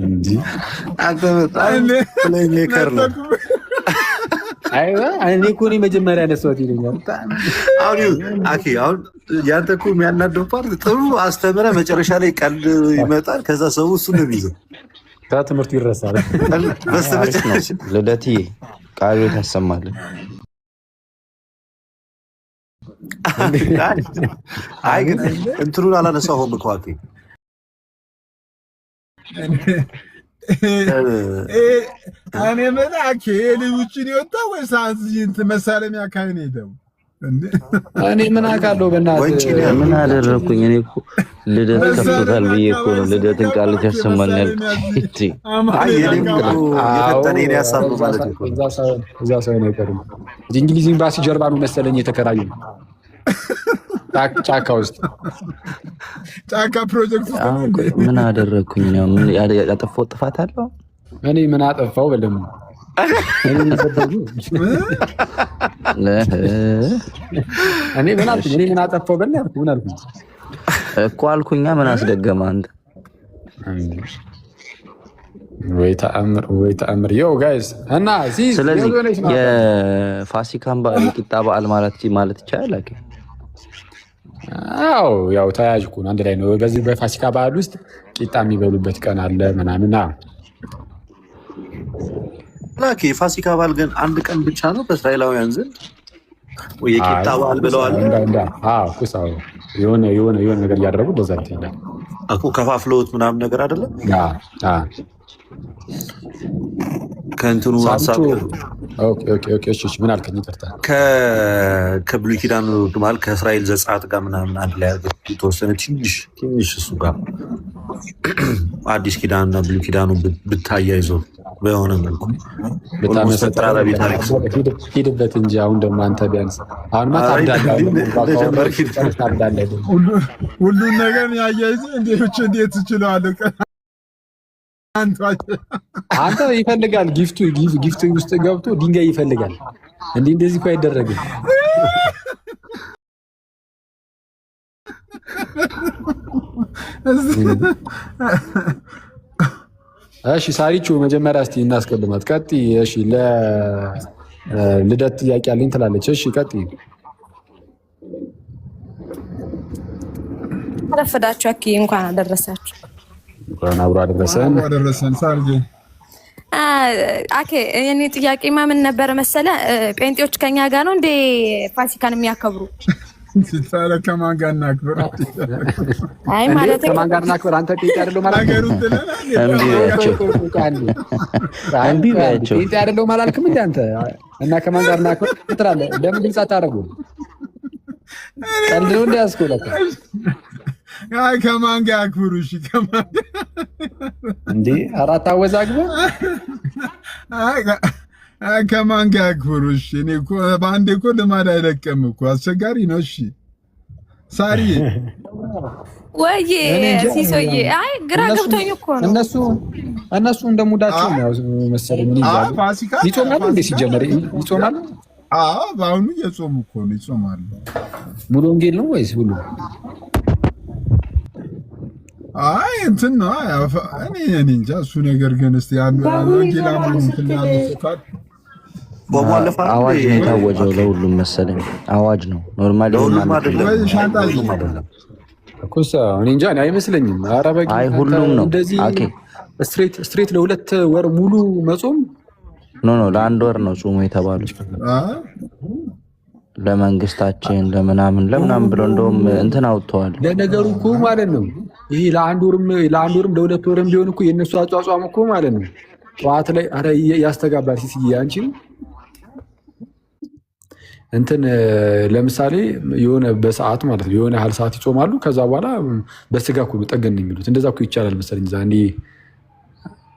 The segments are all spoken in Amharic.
እንጂ አንተ በጣም ስለኔ ከርለ አይዋ እኔ እኮ እኔ መጀመሪያ ያነሳሁት ይለኛል። አሁን ያንተ እኮ የሚያናደው ፓርት ጥሩ አስተምረህ መጨረሻ ላይ ቀልድ ይመጣል። ከዛ ሰው እሱ ነው የሚይዘው፣ ትምህርቱ ይረሳል። በስተመጨረሻ ልደትዬ ቃሉ ታሰማለን። አይ ግን እንትኑን አላነሳሁም እኮ እኔ ምን ልጅ ውጭ ነው የወጣው ወይስ እንትን መሳለሚያ ካይን ሄደው እኔ ምን አውቃለሁ? በእናትህ ምን አደረኩኝ? እኔ እኮ ልደት ከፍቶታል ብዬ እኮ ነው ልደትን ቃል ያሰማኛል። እዛ ሰው ነው የቀረው። እንግሊዝ ኤምባሲ ጀርባ ነው መሰለኝ የተከራዩ ጫካ ውስጥ ጫካ ፕሮጀክት ውስጥ ምን አደረኩኝ? ምን ያጠፋው ጥፋት አለው? እኔ ምን አጠፋው? በለም እኔ ምን አጠፋው? በል ያልኩ ምን አልኩኝ እኮ አልኩኛ። ምን አስደገመ አንተ? ወይ ተአምር ዮ ጋይስ። እና ስለዚህ የፋሲካን በዓል የቂጣ በዓል ማለት ይቻላል። አዎ ያው ተያያዥ እኮ አንድ ላይ ነው። በዚህ በፋሲካ በዓል ውስጥ ቂጣ የሚበሉበት ቀን አለ ምናምን። የፋሲካ በዓል ግን አንድ ቀን ብቻ ነው በእስራኤላውያን ዘንድ ወይ የቂጣ በዓል ብለዋል። የሆነ ነገር እያደረጉ በዛ ይላል እኮ ከፋፍለውት ምናምን ነገር አይደለም። ከእንትኑ ሀሳብ ምን አልከኝ? ይቅርታ ከብሉይ ኪዳኑ ማለት ከእስራኤል ዘጸአት ጋር ምናምን አንድ ላይ አድርገህ የተወሰነ ትንሽ እሱ ጋር አዲስ ኪዳንና ብሉይ ኪዳኑ ብታያይዘው በሆነ መልኩ ተቀራራቢ ታሪክ ሂድበት እንጂ አሁን ደግሞ አንተ ቢያንስ አሁን ሁሉን ነገር ያያይዘ እንዴት ትችላለህ? አንተ ይፈልጋል ጊፍቱ ውስጥ ገብቶ ድንጋይ ይፈልጋል። እንደዚህ እኮ አይደረግም። እሺ ሳሪቹ መጀመሪያ እስቲ እናስቀድማት። ቀጥይ። እሺ ለልደት ጥያቄ አለኝ ትላለች። እሺ ቀጥይ። አረፈዳችሁ። እንኳን አደረሳችሁ። እንኳን አብሮ አደረሰን። ሳርጂ የኔ ጥያቄ ምን ነበረ መሰለ? ጴንጤዎች ከኛ ጋር ነው እንዴ ፋሲካን የሚያከብሩ? ሲታለ ከማን ጋር እናክብር? አይ ማለት ከማን ጋር እናክብር? አንተ ጴንጤ አይደለም ማለት ነገሩ ትለና ጴንጤ አይደለም አላልክም እንዴ አንተ? እና ከማን ጋር እናክብር ትላለህ? ለምን ግልጽ አታደርጉም? ቀልድ ነው እንዴ ያስኮለካ? አይ ከማን ጋር አክብሩ? እሺ ከማን እንዴ? አራት አወዛግበ ከማን ጋር አክብሩ? እሺ እኔ እኮ በአንዴ እኮ ልማድ አይለቀም እኮ አስቸጋሪ ነው። እሺ ሳሪ ወይ ሲሶዬ፣ አይ ግራ ገብቶኝ እኮ ነው። እነሱ እንደሙዳቸው ነው መሰለኝ። ምን ይዛሉ? ይጾማሉ እንዴ? ሲጀመር ይጾማሉ? አዎ በአሁኑ እየጾሙ እኮ ነው። ይጾማሉ። ሙሉ ወንጌል ነው ወይስ ሁሉ? አይ እንትን ነው። እኔ እንጃ እሱ ነገር ግን እስቲ አንዱ ወንጌል አማኝ እንትን ያለው ሰካት አዋጅ ነው የታወጀው ለሁሉም መሰለኝ። አዋጅ ነው ኖርማሊ ኮሳ እኔ እንጃ አይመስለኝም። ኧረ በቂ ሁሉም ነው። ኦኬ ስትሬት ለሁለት ወር ሙሉ መጾም ኖ ለአንድ ወር ነው ጾሙ የተባሉት ለመንግስታችን ለምናምን ብለው እንደውም እንትን አውጥተዋል። ለነገሩ እኮ ማለት ነው ይሄ ለአንድ ወርም ለሁለት ወርም ቢሆን እኮ የእነሱ አጿጿም እኮ ማለት ነው ጠዋት ላይ ኧረ ያስተጋባል። ሲስዬ አንቺ እንትን ለምሳሌ የሆነ በሰዓት ማለት ነው የሆነ ያህል ሰዓት ይጾማሉ። ከዛ በኋላ በስጋ እኮ ጠገን ነው የሚሉት። እንደዛ እኮ ይቻላል መሰለኝ። እዛ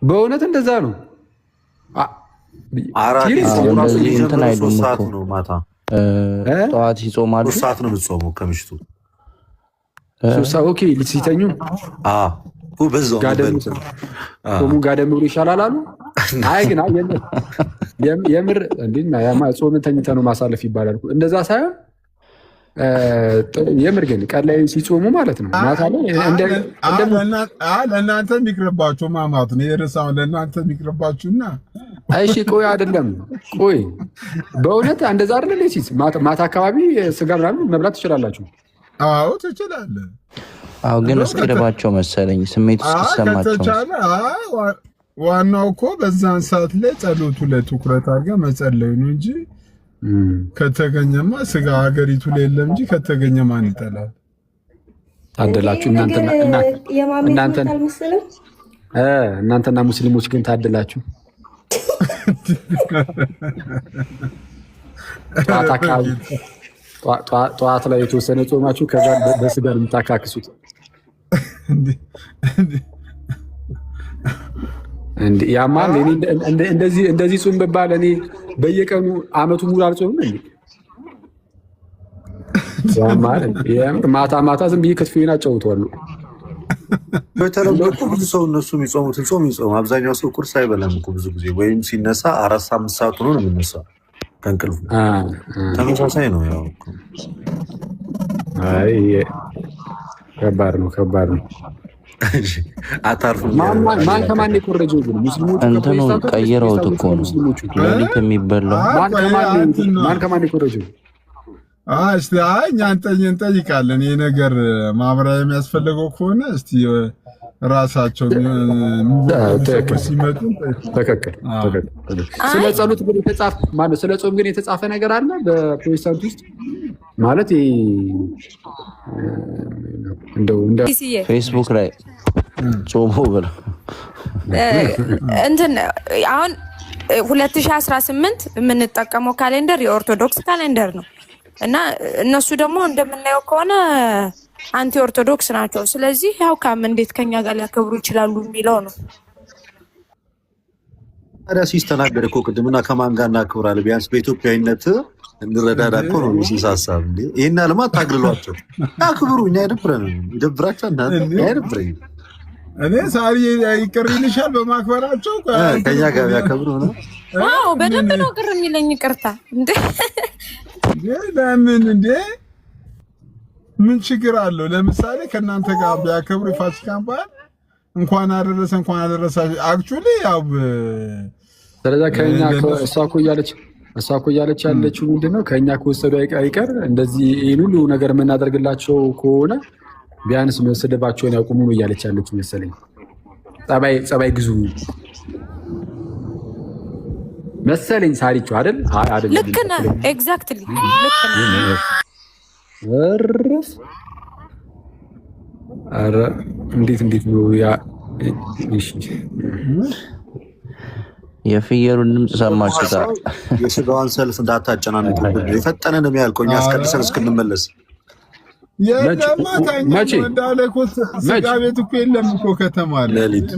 በእውነት እንደዛ ነው። እንትን አይሉም እኮ ጠዋት ይጾማሉ። ሰዓት ነው የምትጾመው ከምሽቱ ኦኬ ሲተኙ ጋደም ብሎ ይሻላል አሉ። አይ ግን የምር ጾምን ተኝተህ ነው ማሳለፍ ይባላል። እንደዛ ሳይሆን የምር ግን ቀን ላይ ሲጾሙ ማለት ነው ማታ ላይ ለእናንተ የሚቅርባችሁ ማማት ነው የርሳው ለእናንተ የሚቅርባችሁና እሺ ቆይ አይደለም ቆይ በእውነት እንደዛ አይደለ ለሲስ ማታ አካባቢ ስጋ ምናምን መብላት ትችላላችሁ አዎ ትችላለህ አዎ ግን እስኪረባቸው መሰለኝ ስሜት እስኪሰማቸው ዋናው እኮ በዛን ሰዓት ላይ ጸሎቱ ላይ ትኩረት አድርገህ መጸለይ ነው እንጂ ከተገኘማ ስጋ ሀገሪቱ ላይ የለም እንጂ ከተገኘ ማን ይጠላል? ታደላችሁ እናንተና ሙስሊሞች ግን ታደላችሁ። ጠዋት ላይ የተወሰነ ጾማችሁ ከዛ በስጋ የምታካክሱት እንዴ ያማል እንደዚህ ጾም በባል እኔ በየቀኑ አመቱ ሙሉ አልጾምም እንዴ ያማል ማታ ዝም ብዬ ክትፎዬን አጫውተዋለሁ በተለምዶ እኮ ብዙ ሰው እነሱ የሚጾሙትን ጾም ይጾም አብዛኛው ሰው ቁርስ አይበላም እኮ ብዙ ጊዜ ወይም ሲነሳ 4-5 ሰዓት ሆኖ ነው የሚነሳው ከእንቅልፉ ተመሳሳይ ነው ያው አይ ከባድ ነው አታርፉ ማን ከማን የኮረጀው ግን ሙስሊሞቹ እንትኑ ቀይረውት እኮ ነው ለሊት የሚበላው ማን ከማን የኮረጀው እስቲ እኛ እንጠይቃለን ይሄ ነገር ማብራሪያ የሚያስፈልገው ከሆነ እስቲ ራሳቸው ሲመጡ ተከክል ስለ ጸሎት ግን የተጻፈ ማለት ስለ ጾም ግን የተጻፈ ነገር አለ በፕሮቴስታንት ውስጥ ማለት እንደው ፌስቡክ ላይ ጾሙ ብለው እንትን አሁን 2018 የምንጠቀመው ካሌንደር የኦርቶዶክስ ካሌንደር ነው እና እነሱ ደግሞ እንደምናየው ከሆነ አንቲ ኦርቶዶክስ ናቸው። ስለዚህ ያው እንዴት ከኛ ጋር ሊያከብሩ ይችላሉ የሚለው ነው። ታዲያ ሲስተናገድ እኮ ቅድምና ከማን ጋር እናክብራለን? ቢያንስ በኢትዮጵያዊነት እንረዳዳ እኮ ነው ሚሲስ ሀሳብ እንዴ ይሄን አለማ ታግልሏቸው አክብሩ። እኛ ይደብራቸው እና አይደብረኝም። እኔ ሳሪ ይቅር ይልሻል በማክበራቸው ከኛ ጋር ያከብሩ ነው። አዎ በደንብ ነው ቅር የሚለኝ። ይቅርታ እንዴ ለምን እንዴ ምን ችግር አለው? ለምሳሌ ከእናንተ ጋር ቢያከብሩ የፋሲካን በዓል እንኳን አደረሰ አክቹሊ ያው ስለዛ ከኛ እሷ እኮ እያለች ያለችው ምንድነው ከኛ ከወሰዱ አይቀር እንደዚህ ይሄን ሁሉ ነገር የምናደርግላቸው ከሆነ ቢያንስ መስደባቸውን ያቁሙ ነው እያለች ያለችው መሰለኝ። ጸባይ ግዙ መሰለኝ ሳሪቹ አይደል? ልክ ነህ ኤግዛክትሊ ልክ ነህ። ኧረ እንዴት ነው ያ? እሺ የፍየሩን ድምፅ ሰማችሁታ? የስጋዋን ሰልፍ እንዳታጨናንቁ የፈጠነ ነው የሚያልቀው። እኛ አስቀድሰን እስክንመለስ መቼ እንዳለ እኮ ስጋ ቤት እኮ የለም እኮ ከተማ ሌሊት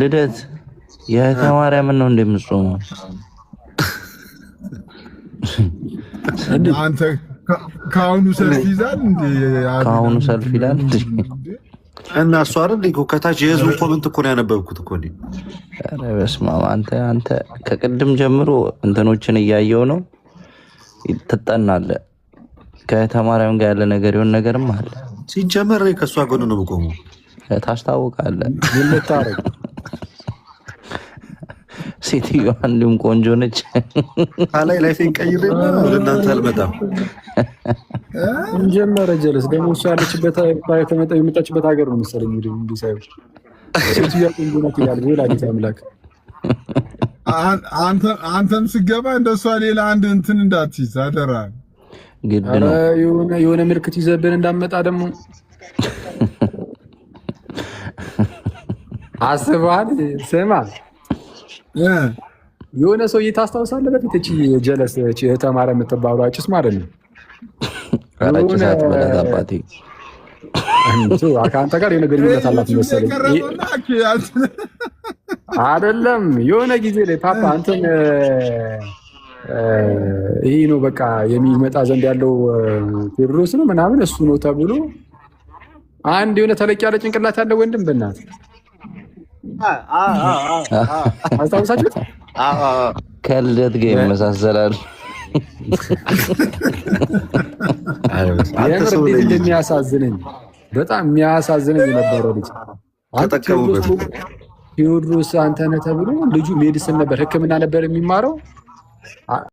ልደት የማርያምን ነው እንደምጾመው አንተ ከአሁኑ ሰልፍ ይዛል እንዴ? ከአሁኑ ሰልፍ ይላል እንዴ? እና እሱ አይደል እኮ ከታች የህዝቡ ኮመንት እኮ ነው ያነበብኩት እኮ ነው። ኧረ በስመ አብ አንተ ከቅድም ጀምሮ እንትኖችን እያየው ነው። ትጠናለህ። ከተማሪያም ጋር ያለ ነገር ይሆን ነገርም አለ። ሲጀመር ከእሷ ጎን ነው የምቆመው። ታስታውቃለህ። የምታረግ ሴትዮዋ እንዲሁም ቆንጆ ነች። ካላይ ላይፌን ቀይሬ ለእናንተ አልመጣም። እንጀመረ ጀለስ ደግሞ እሷ ያለችበት የመጣችበት ሀገር ነው መሰለኝ። እንግዲህ ሳይሆን ሴትዮዋ ቆንጆ ናት ይላል ወላዲተ አምላክ። አንተም ስገባ እንደሷ ሌላ አንድ እንትን እንዳትይዝ አደራ። ግድ ነው የሆነ ምልክት ይዘብን እንዳመጣ ደግሞ አስበሃል። ስማ የሆነ ሰው ታስታውሳለህ? በፊት እቺ ጀለስ እቺ ተማረ የምትባለው አጭስ ማለት ነው። አራጭሳት በለዛባቴ ከአንተ ጋር የሆነ ግንኙነት አላት መሰለኝ። አይደለም የሆነ ጊዜ ላይ ፓፓ አንተን ይሄ ነው በቃ የሚመጣ ዘንድ ያለው ቴዎድሮስ ነው ምናምን እሱ ነው ተብሎ አንድ የሆነ ተለቅ ያለ ጭንቅላት ያለው ወንድም በእናትህ አስታውሳችሁት? ከልደት ጋር ይመሳሰላል። የምር እንዴት እንደሚያሳዝነኝ በጣም የሚያሳዝነኝ የነበረው ልጅ ቴዎድሮስ አንተ ነህ ተብሎ ልጁ ሜዲሲን ነበር ሕክምና ነበር የሚማረው